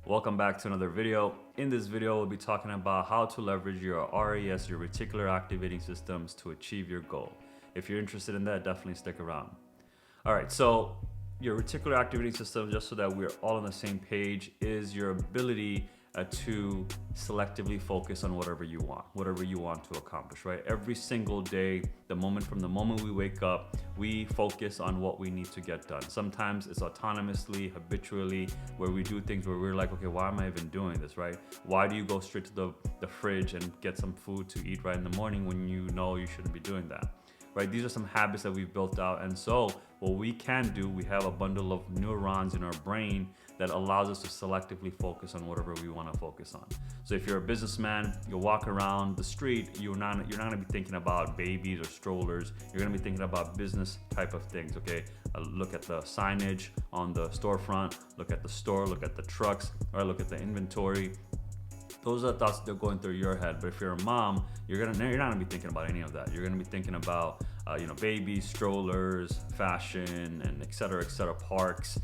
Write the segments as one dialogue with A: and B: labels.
A: Welcome back to another video. In this video, we'll be talking about how to leverage your RAS, your Reticular Activating Systems, to achieve your goal. If you're interested in that, definitely stick around. All right, so your Reticular Activating System, just so that we're all on the same page, is your ability to selectively focus on whatever you want to accomplish, right? Every single day, from the moment we wake up, we focus on what we need to get done. Sometimes it's autonomously, habitually, where we do things where we're like, okay, why am I even doing this, right? Why do you go straight to the fridge and get some food to eat right in the morning when you know you shouldn't be doing that? Right? These are some habits that we've built out. And so what we can do, we have a bundle of neurons in our brain that allows us to selectively focus on whatever we want to focus on. So if you're a businessman, you walk around the street, you're not going to be thinking about babies or strollers. You're going to be thinking about business type of things, okay? Look at the signage on the storefront, look at the store, look at the trucks, or look at the inventory. Those are the thoughts that are going through your head. But if you're a mom, you're not gonna be thinking about any of that. You're gonna be thinking about, babies, strollers, fashion, and et cetera, parks.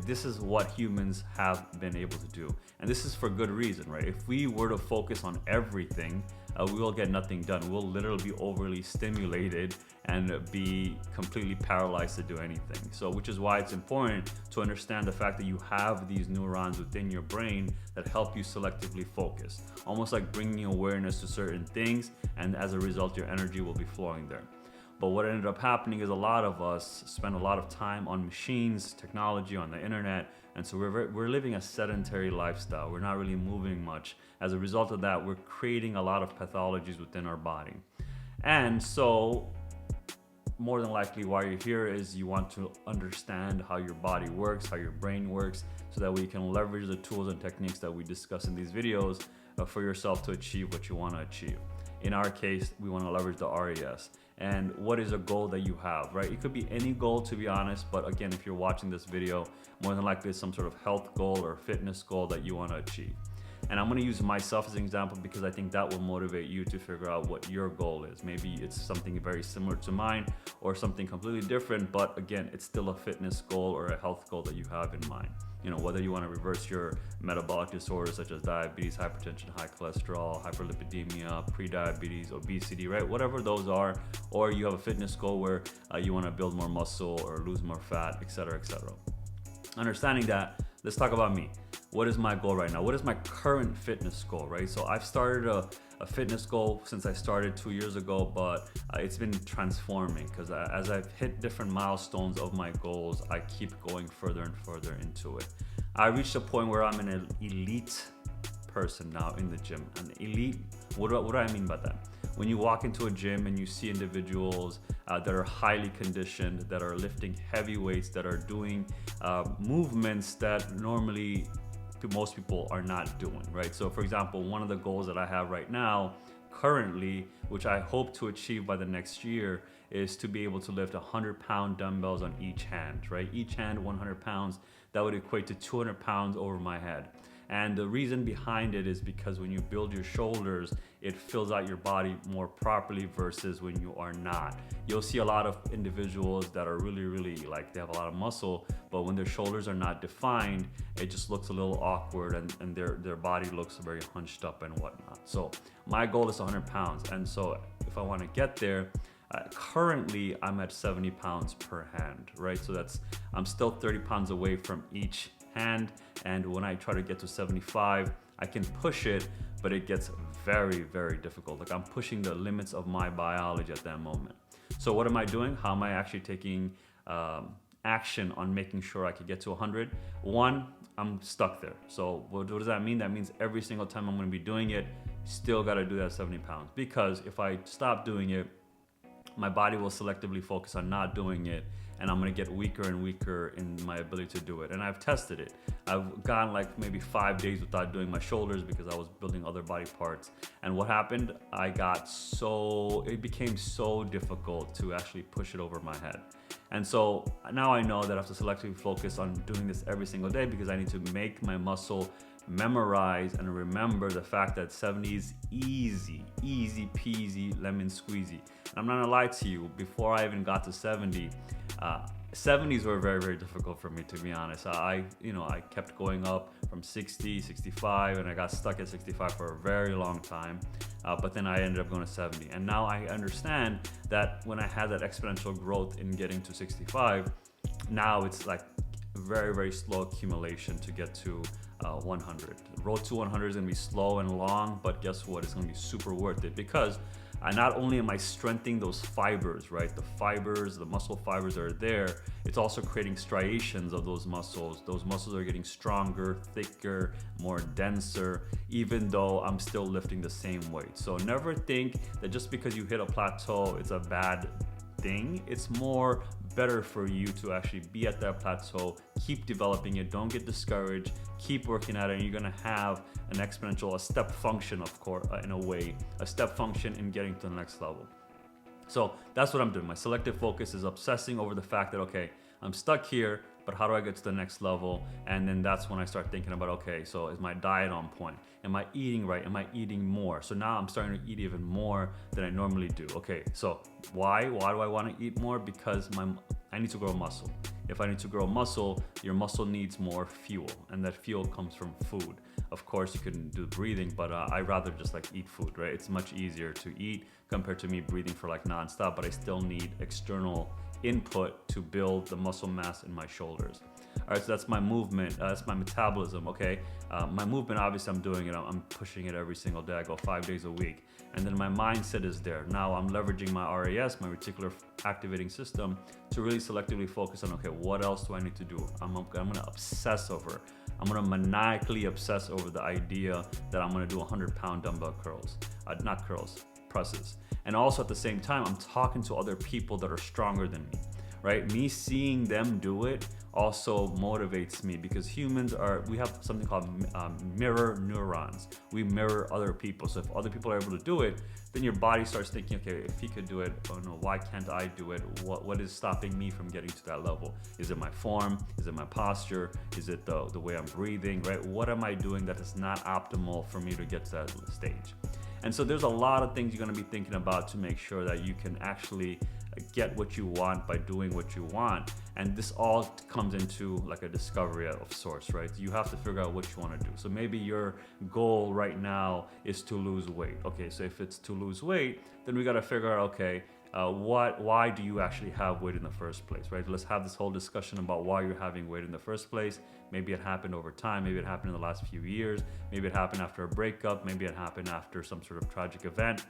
A: This is what humans have been able to do. And this is for good reason, right? If we were to focus on everything, we will get nothing done. We'll literally be overly stimulated and be completely paralyzed to do anything. So, which is why it's important to understand the fact that you have these neurons within your brain that help you selectively focus. Almost like bringing awareness to certain things, and as a result, your energy will be flowing there. But what ended up happening is a lot of us spend a lot of time on machines, technology, on the internet, and so we're living a sedentary lifestyle. We're not really moving much. As a result of that, we're creating a lot of pathologies within our body. And so more than likely why you're here is you want to understand how your body works, how your brain works, so that we can leverage the tools and techniques that we discuss in these videos for yourself to achieve what you want to achieve. In our case, we want to leverage the RAS. And what is a goal that you have, right? It could be any goal, to be honest, but again, if you're watching this video, more than likely it's some sort of health goal or fitness goal that you want to achieve. And I'm going to use myself as an example because I think that will motivate you to figure out what your goal is. Maybe it's something very similar to mine or something completely different, but again, it's still a fitness goal or a health goal that you have in mind. Whether you want to reverse your metabolic disorders such as diabetes, hypertension, high cholesterol, hyperlipidemia, prediabetes, obesity, right? Whatever those are, or you have a fitness goal where you want to build more muscle or lose more fat, etc., etc. Understanding that, let's talk about me. What is my goal right now? What is my current fitness goal, right? So I've started a fitness goal since I started 2 years ago, but it's been transforming because as I've hit different milestones of my goals, I keep going further and further into it. I reached a point where I'm an elite person now in the gym. An elite, what do I mean by that? When you walk into a gym and you see individuals that are highly conditioned, that are lifting heavy weights, that are doing movements that normally most people are not doing, right? So for example, one of the goals that I have right now, currently, which I hope to achieve by the next year, is to be able to lift 100-pound dumbbells on each hand, right? Each hand, 100 pounds. That would equate to 200 pounds over my head. And the reason behind it is because when you build your shoulders, it fills out your body more properly versus when you are not. You'll see a lot of individuals that are really like they have a lot of muscle, but when their shoulders are not defined, it just looks a little awkward and their body looks very hunched up and whatnot. So my goal is 100 pounds. And so if I want to get there, currently I'm at 70 pounds per hand, right? So I'm still 30 pounds away from each hand, and when I try to get to 75, I can push it, but it gets very difficult. Like I'm pushing the limits of my biology at that moment. So what am I doing? How am I actually taking action on making sure I can get to 100? One, I'm stuck there. So what does that mean? That means every single time I'm going to be doing it, still got to do that 70 pounds, because if I stop doing it, my body will selectively focus on not doing it, and I'm gonna get weaker and weaker in my ability to do it. And I've tested it. I've gone like maybe 5 days without doing my shoulders because I was building other body parts. And what happened? It became so difficult to actually push it over my head. And so now I know that I have to selectively focus on doing this every single day because I need to make my muscle memorize and remember the fact that 70 is easy peasy lemon squeezy. And I'm not gonna lie to you, before I even got to 70, 70s were very, very difficult for me, to be honest. I kept going up from 60, 65, and I got stuck at 65 for a very long time. But then I ended up going to 70. And now I understand that when I had that exponential growth in getting to 65, now it's like very, very slow accumulation to get to 100. The road to 100 is gonna be slow and long, but guess what? It's gonna be super worth it, because not only am I strengthening those fibers, right? The fibers, the muscle fibers are there. It's also creating striations of those muscles. Those muscles are getting stronger, thicker, more denser, even though I'm still lifting the same weight. So never think that just because you hit a plateau, it's a bad thing. It's more better for you to actually be at that plateau, keep developing it, don't get discouraged, keep working at it, and you're gonna have an exponential, a step function, of course, in a way, a step function in getting to the next level. So that's what I'm doing. My selective focus is obsessing over the fact that, okay, I'm stuck here, but how do I get to the next level? And then that's when I start thinking about, okay, so is my diet on point? Am I eating right? Am I eating more? So now I'm starting to eat even more than I normally do. Okay, so why do I want to eat more? Because I need to grow muscle. If I need to grow muscle, your muscle needs more fuel, and that fuel comes from food. Of course, you can do breathing, but I rather just like eat food, right? It's much easier to eat compared to me breathing for like nonstop, but I still need external input to build the muscle mass in my shoulders. All right, so that's my movement, that's my metabolism, okay? My movement, obviously I'm doing it, I'm pushing it every single day. I go 5 days a week. And then my mindset is there. Now I'm leveraging my RAS, my Reticular Activating System, to really selectively focus on, okay, what else do I need to do? I'm gonna obsess over, I'm gonna maniacally obsess over the idea that I'm gonna do 100-pound dumbbell curls, not curls, presses. And also at the same time, I'm talking to other people that are stronger than me, right? Me seeing them do it also motivates me, because we have something called mirror neurons. We mirror other people. So if other people are able to do it, then your body starts thinking, okay, if he could do it, oh no, why can't I do it? What is stopping me from getting to that level? Is it my form? Is it my posture? Is it the way I'm breathing, right? What am I doing that is not optimal for me to get to that stage? And so there's a lot of things you're gonna be thinking about to make sure that you can actually get what you want by doing what you want. And this all comes into like a discovery of sorts, right? You have to figure out what you want to do. So maybe your goal right now is to lose weight. Okay, so if it's to lose weight, then we got to figure out, okay, why do you actually have weight in the first place, right? Let's have this whole discussion about why you're having weight in the first place. Maybe it happened over time. Maybe it happened in the last few years. Maybe it happened after a breakup. Maybe it happened after some sort of tragic event.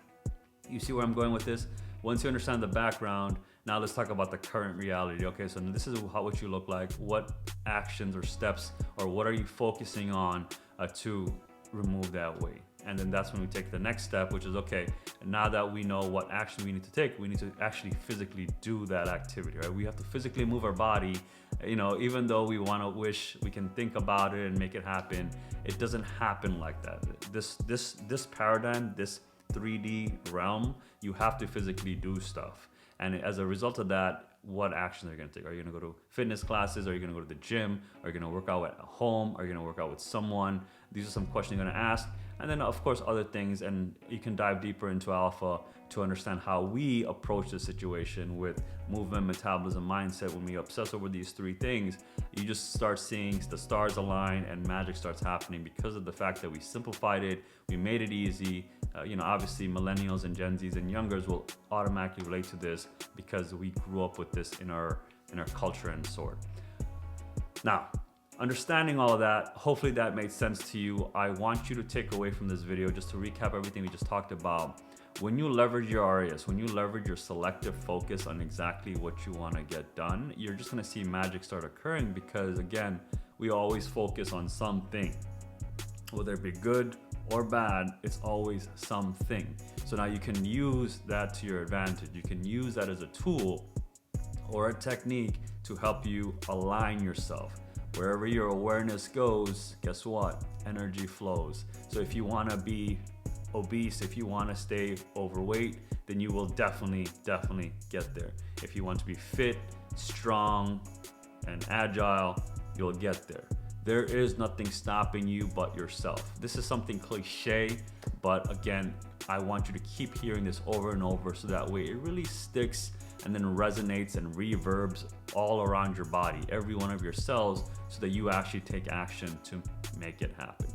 A: You see where I'm going with this? Once you understand the background, now let's talk about the current reality. Okay, so this is what you look like. What actions or steps or what are you focusing on to remove that weight? And then that's when we take the next step, which is, okay, now that we know what action we need to take, we need to actually physically do that activity, right? We have to physically move our body. You know, even though we want to wish we can think about it and make it happen, it doesn't happen like that. This paradigm, this 3D realm, you have to physically do stuff. And as a result of that, what actions are you going to take? Are you going to go to fitness classes? Are you going to go to the gym? Are you going to work out at home? Are you going to work out with someone? These are some questions you're going to ask. And then of course other things, and you can dive deeper into Alpha to understand how we approach the situation with movement, metabolism, mindset. When we obsess over these three things, you just start seeing the stars align and magic starts happening because of the fact that we simplified it, we made it easy. Obviously millennials and Gen Zs and youngers will automatically relate to this because we grew up with this in our culture and sort. Now, understanding all of that, hopefully that made sense to you. I want you to take away from this video, just to recap everything we just talked about. When you leverage your RAS, when you leverage your selective focus on exactly what you want to get done, you're just going to see magic start occurring, because again, we always focus on something. Whether it be good or bad, it's always something. So now you can use that to your advantage. You can use that as a tool or a technique to help you align yourself. Wherever your awareness goes, guess what? Energy flows. So if you want to be obese, if you want to stay overweight, then you will definitely get there. If you want to be fit, strong, and agile, you'll get there. There is nothing stopping you but yourself. This is something cliche, but again, I want you to keep hearing this over and over so that way it really sticks and then resonates and reverbs all around your body, every one of your cells, so that you actually take action to make it happen.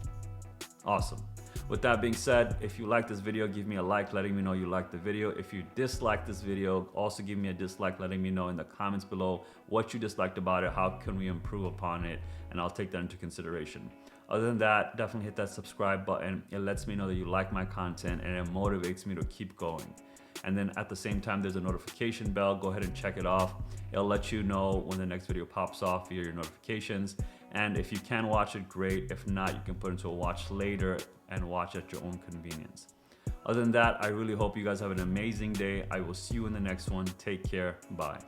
A: Awesome. With that being said, if you like this video, give me a like, letting me know you like the video. If you dislike this video, also give me a dislike, letting me know in the comments below what you disliked about it, how can we improve upon it, and I'll take that into consideration. Other than that, definitely hit that subscribe button. It lets me know that you like my content and it motivates me to keep going. And then at the same time, there's a notification bell. Go ahead and check it off. It'll let you know when the next video pops off via your notifications. And if you can watch it, great. If not, you can put it into a watch later and watch at your own convenience. Other than that, I really hope you guys have an amazing day. I will see you in the next one. Take care. Bye.